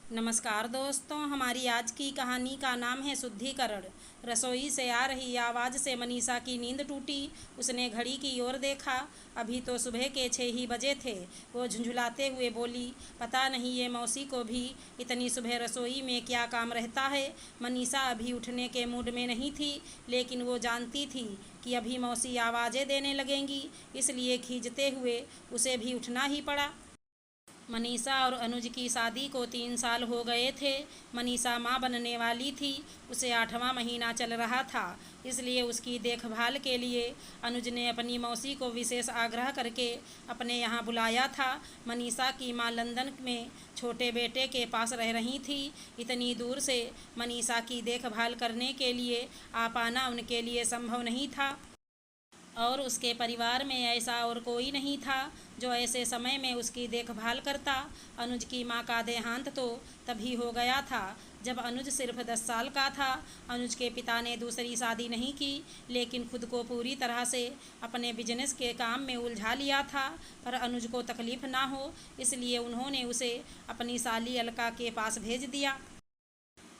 नमस्कार दोस्तों, हमारी आज की कहानी का नाम है शुद्धिकरण। रसोई से आ रही आवाज़ से मनीषा की नींद टूटी। उसने घड़ी की ओर देखा। अभी तो सुबह के 6 ही बजे थे। वो झुंझुलाते हुए बोली, पता नहीं ये मौसी को भी इतनी सुबह रसोई में क्या काम रहता है। मनीषा अभी उठने के मूड में नहीं थी, लेकिन वो जानती थी कि अभी मौसी आवाज़ें देने लगेंगी, इसलिए खींचते हुए उसे भी उठना ही पड़ा। मनीषा और अनुज की शादी को 3 साल हो गए थे। मनीषा माँ बनने वाली थी। उसे 8वां महीना चल रहा था, इसलिए उसकी देखभाल के लिए अनुज ने अपनी मौसी को विशेष आग्रह करके अपने यहाँ बुलाया था। मनीषा की माँ लंदन में छोटे बेटे के पास रह रही थी। इतनी दूर से मनीषा की देखभाल करने के लिए आ पाना उनके लिए संभव नहीं था, और उसके परिवार में ऐसा और कोई नहीं था जो ऐसे समय में उसकी देखभाल करता। अनुज की मां का देहांत तो तभी हो गया था जब अनुज सिर्फ 10 साल का था। अनुज के पिता ने दूसरी शादी नहीं की, लेकिन खुद को पूरी तरह से अपने बिजनेस के काम में उलझा लिया था। पर अनुज को तकलीफ ना हो, इसलिए उन्होंने उसे अपनी साली अलका के पास भेज दिया।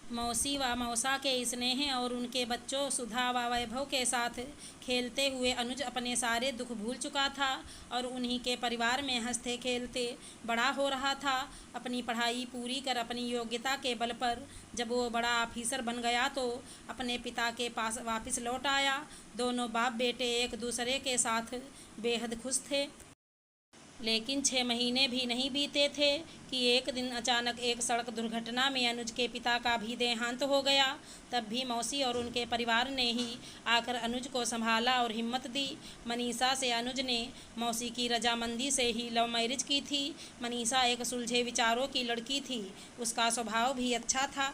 मौसी व मौसा के स्नेह और उनके बच्चों सुधा व वैभव के साथ खेलते हुए अनुज अपने सारे दुख भूल चुका था और उन्हीं के परिवार में हंसते खेलते बड़ा हो रहा था। अपनी पढ़ाई पूरी कर अपनी योग्यता के बल पर जब वो बड़ा ऑफिसर बन गया तो अपने पिता के पास वापस लौट आया। दोनों बाप बेटे एक दूसरे के साथ बेहद खुश थे। लेकिन 6 महीने भी नहीं बीते थे कि एक दिन अचानक एक सड़क दुर्घटना में अनुज के पिता का भी देहांत हो गया। तब भी मौसी और उनके परिवार ने ही आकर अनुज को संभाला और हिम्मत दी। मनीषा से अनुज ने मौसी की रजामंदी से ही लव मैरिज की थी। मनीषा एक सुलझे विचारों की लड़की थी। उसका स्वभाव भी अच्छा था।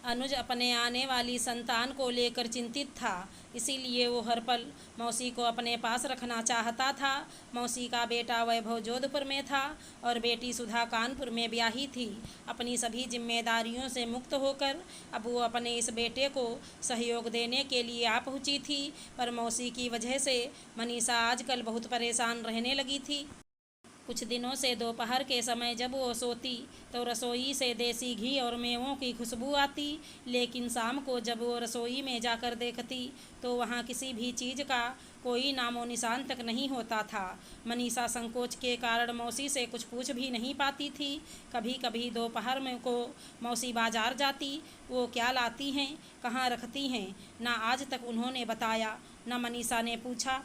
अनुज अपने आने वाली संतान को लेकर चिंतित था, इसीलिए वो हर पल मौसी को अपने पास रखना चाहता था। मौसी का बेटा वैभव जोधपुर में था और बेटी सुधा कानपुर में ब्याही थी। अपनी सभी जिम्मेदारियों से मुक्त होकर अब वो अपने इस बेटे को सहयोग देने के लिए आ पहुंची थी। पर मौसी की वजह से मनीषा आजकल बहुत परेशान रहने लगी थी। कुछ दिनों से दोपहर के समय जब वो सोती तो रसोई से देसी घी और मेवों की खुशबू आती, लेकिन शाम को जब वो रसोई में जाकर देखती तो वहाँ किसी भी चीज़ का कोई नामो निशान तक नहीं होता था। मनीषा संकोच के कारण मौसी से कुछ पूछ भी नहीं पाती थी। कभी कभी दोपहर में को मौसी बाजार जाती, वो क्या लाती हैं, कहाँ रखती हैं, ना आज तक उन्होंने बताया, न मनीषा ने पूछा।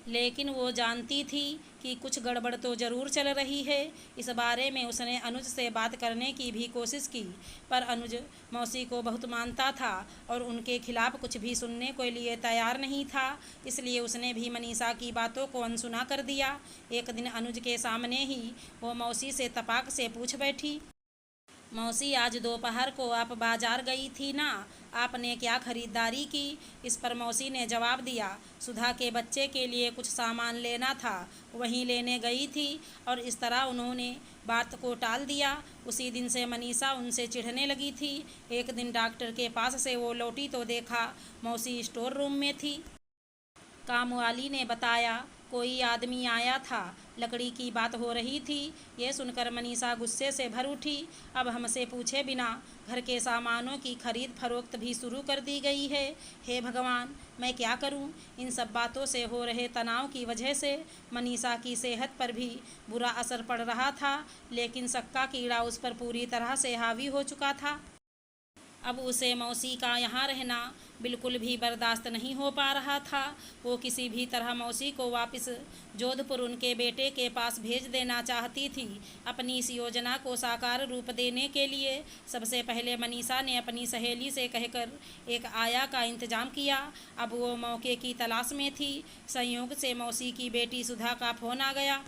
लेकिन वो जानती थी कि कुछ गड़बड़ तो ज़रूर चल रही है। इस बारे में उसने अनुज से बात करने की भी कोशिश की, पर अनुज मौसी को बहुत मानता था और उनके खिलाफ कुछ भी सुनने के लिए तैयार नहीं था। इसलिए उसने भी मनीषा की बातों को अनसुना कर दिया। एक दिन अनुज के सामने ही वो मौसी से तपाक से पूछ बैठी, मौसी आज दोपहर को आप बाजार गई थी ना, आपने क्या खरीदारी की? इस पर मौसी ने जवाब दिया, सुधा के बच्चे के लिए कुछ सामान लेना था, वहीं लेने गई थी। और इस तरह उन्होंने बात को टाल दिया। उसी दिन से मनीषा उनसे चिढ़ने लगी थी। एक दिन डॉक्टर के पास से वो लौटी तो देखा मौसी स्टोर रूम में थी। कामवाली ने बताया, कोई आदमी आया था, लकड़ी की बात हो रही थी। ये सुनकर मनीषा गुस्से से भर उठी। अब हमसे पूछे बिना घर के सामानों की खरीद फरोख्त भी शुरू कर दी गई है। हे भगवान, मैं क्या करूं? इन सब बातों से हो रहे तनाव की वजह से मनीषा की सेहत पर भी बुरा असर पड़ रहा था, लेकिन शक का कीड़ा उस पर पूरी तरह से हावी हो चुका था। अब उसे मौसी का यहाँ रहना बिल्कुल भी बर्दाश्त नहीं हो पा रहा था। वो किसी भी तरह मौसी को वापस जोधपुर उनके बेटे के पास भेज देना चाहती थी। अपनी इस योजना को साकार रूप देने के लिए सबसे पहले मनीषा ने अपनी सहेली से कहकर एक आया का इंतजाम किया। अब वो मौके की तलाश में थी। संयोग से मौसी की बेटी सुधा का फ़ोन आ गया।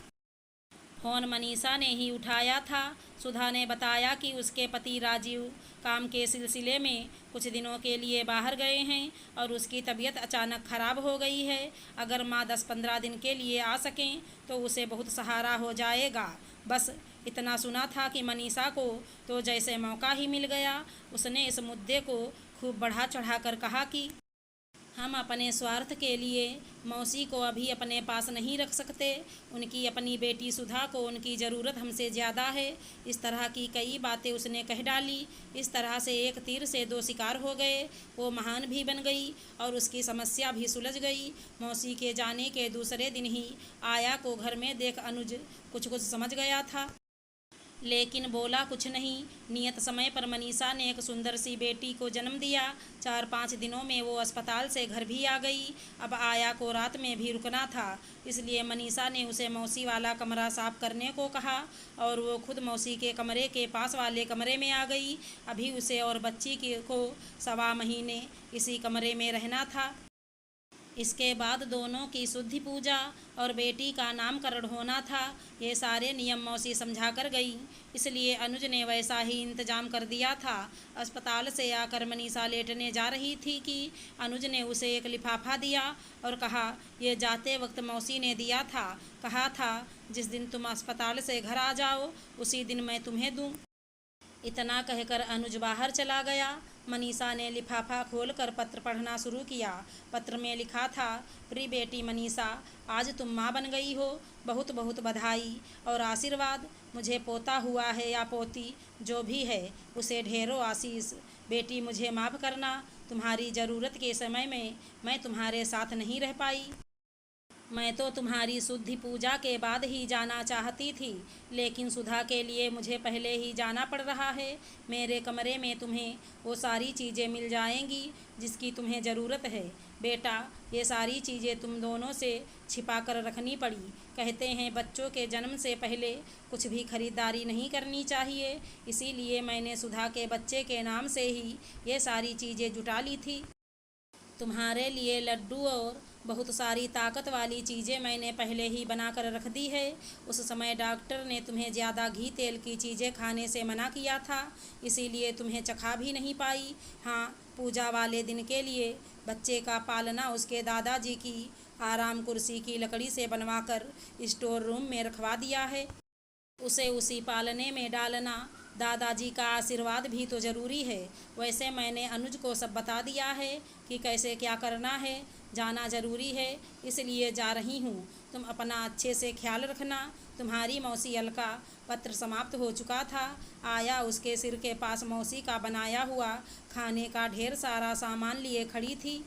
फ़ोन मनीषा ने ही उठाया था। सुधा ने बताया कि उसके पति राजीव काम के सिलसिले में कुछ दिनों के लिए बाहर गए हैं और उसकी तबीयत अचानक ख़राब हो गई है। अगर माँ 10-15 दिन के लिए आ सकें तो उसे बहुत सहारा हो जाएगा। बस इतना सुना था कि मनीषा को तो जैसे मौका ही मिल गया। उसने इस मुद्दे को खूब बढ़ा चढ़ा कर कहा कि हम अपने स्वार्थ के लिए मौसी को अभी अपने पास नहीं रख सकते। उनकी अपनी बेटी सुधा को उनकी ज़रूरत हमसे ज़्यादा है। इस तरह की कई बातें उसने कह डाली। इस तरह से एक तीर से दो शिकार हो गए। वो महान भी बन गई और उसकी समस्या भी सुलझ गई। मौसी के जाने के दूसरे दिन ही आया को घर में देख अनुज कुछ कुछ समझ गया था, लेकिन बोला कुछ नहीं। नियत समय पर मनीषा ने एक सुंदर सी बेटी को जन्म दिया। 4-5 दिनों में वो अस्पताल से घर भी आ गई। अब आया को रात में भी रुकना था, इसलिए मनीषा ने उसे मौसी वाला कमरा साफ करने को कहा और वो खुद मौसी के कमरे के पास वाले कमरे में आ गई। अभी उसे और बच्ची को 1.25 महीने इसी कमरे में रहना था। इसके बाद दोनों की शुद्धि पूजा और बेटी का नामकरण होना था। ये सारे नियम मौसी समझा कर गई, इसलिए अनुज ने वैसा ही इंतजाम कर दिया था। अस्पताल से आकर मनीषा लेटने जा रही थी कि अनुज ने उसे एक लिफाफा दिया और कहा, ये जाते वक्त मौसी ने दिया था, कहा था जिस दिन तुम अस्पताल से घर आ जाओ उसी दिन मैं तुम्हें दूँ। इतना कहकर अनुज बाहर चला गया। मनीषा ने लिफाफा खोलकर पत्र पढ़ना शुरू किया। पत्र में लिखा था, प्रिय बेटी मनीषा, आज तुम माँ बन गई हो। बहुत बहुत बधाई और आशीर्वाद। मुझे पोता हुआ है या पोती, जो भी है उसे ढेरों आशीष। बेटी मुझे माफ़ करना, तुम्हारी ज़रूरत के समय में मैं तुम्हारे साथ नहीं रह पाई। मैं तो तुम्हारी शुद्धि पूजा के बाद ही जाना चाहती थी, लेकिन सुधा के लिए मुझे पहले ही जाना पड़ रहा है। मेरे कमरे में तुम्हें वो सारी चीज़ें मिल जाएंगी जिसकी तुम्हें ज़रूरत है। बेटा, ये सारी चीज़ें तुम दोनों से छिपा कर रखनी पड़ी। कहते हैं बच्चों के जन्म से पहले कुछ भी खरीदारी नहीं करनी चाहिए, इसीलिए मैंने सुधा के बच्चे के नाम से ही ये सारी चीज़ें जुटा ली थी। तुम्हारे लिए लड्डू और बहुत सारी ताकत वाली चीज़ें मैंने पहले ही बना कर रख दी है। उस समय डॉक्टर ने तुम्हें ज़्यादा घी तेल की चीज़ें खाने से मना किया था, इसीलिए तुम्हें चखा भी नहीं पाई। हाँ, पूजा वाले दिन के लिए बच्चे का पालना उसके दादाजी की आराम कुर्सी की लकड़ी से बनवाकर स्टोर रूम में रखवा दिया है। उसे उसी पालने में डालना। दादाजी का आशीर्वाद भी तो ज़रूरी है। वैसे मैंने अनुज को सब बता दिया है कि कैसे क्या करना है। जाना ज़रूरी है, इसलिए जा रही हूँ। तुम अपना अच्छे से ख्याल रखना। तुम्हारी मौसी अलका। पत्र समाप्त हो चुका था। आया उसके सिर के पास मौसी का बनाया हुआ खाने का ढेर सारा सामान लिए खड़ी थी।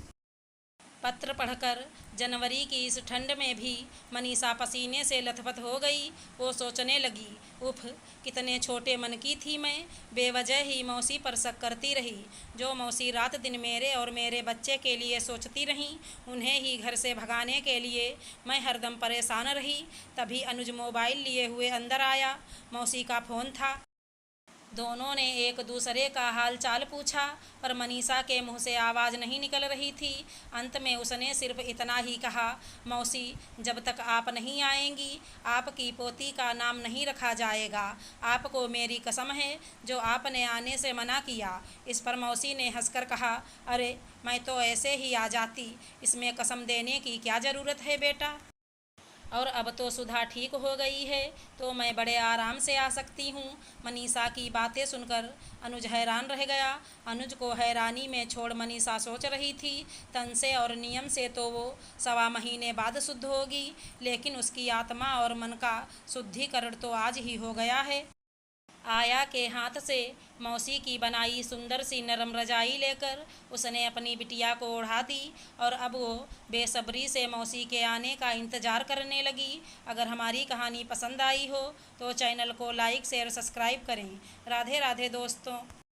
पत्र पढ़कर जनवरी की इस ठंड में भी मनीषा पसीने से लथपथ हो गई। वो सोचने लगी, उफ, कितने छोटे मन की थी मैं। बेवजह ही मौसी पर शक करती रही। जो मौसी रात दिन मेरे और मेरे बच्चे के लिए सोचती रहीं, उन्हें ही घर से भगाने के लिए मैं हरदम परेशान रही। तभी अनुज मोबाइल लिए हुए अंदर आया। मौसी का फ़ोन था। दोनों ने एक दूसरे का हाल चाल पूछा, पर मनीषा के मुंह से आवाज़ नहीं निकल रही थी। अंत में उसने सिर्फ इतना ही कहा, मौसी, जब तक आप नहीं आएंगी आपकी पोती का नाम नहीं रखा जाएगा। आपको मेरी कसम है, जो आपने आने से मना किया। इस पर मौसी ने हंसकर कहा, अरे मैं तो ऐसे ही आ जाती, इसमें कसम देने की क्या ज़रूरत है बेटा। और अब तो सुधा ठीक हो गई है, तो मैं बड़े आराम से आ सकती हूँ। मनीषा की बातें सुनकर अनुज हैरान रह गया। अनुज को हैरानी में छोड़ मनीषा सोच रही थी, तन से और नियम से तो वो 1.25 महीने बाद शुद्ध होगी, लेकिन उसकी आत्मा और मन का शुद्धिकरण तो आज ही हो गया है। आया के हाथ से मौसी की बनाई सुंदर सी नरम रजाई लेकर उसने अपनी बिटिया को ओढ़ा दी और अब वो बेसब्री से मौसी के आने का इंतज़ार करने लगी। अगर हमारी कहानी पसंद आई हो तो चैनल को लाइक शेयर सब्सक्राइब करें। राधे राधे दोस्तों।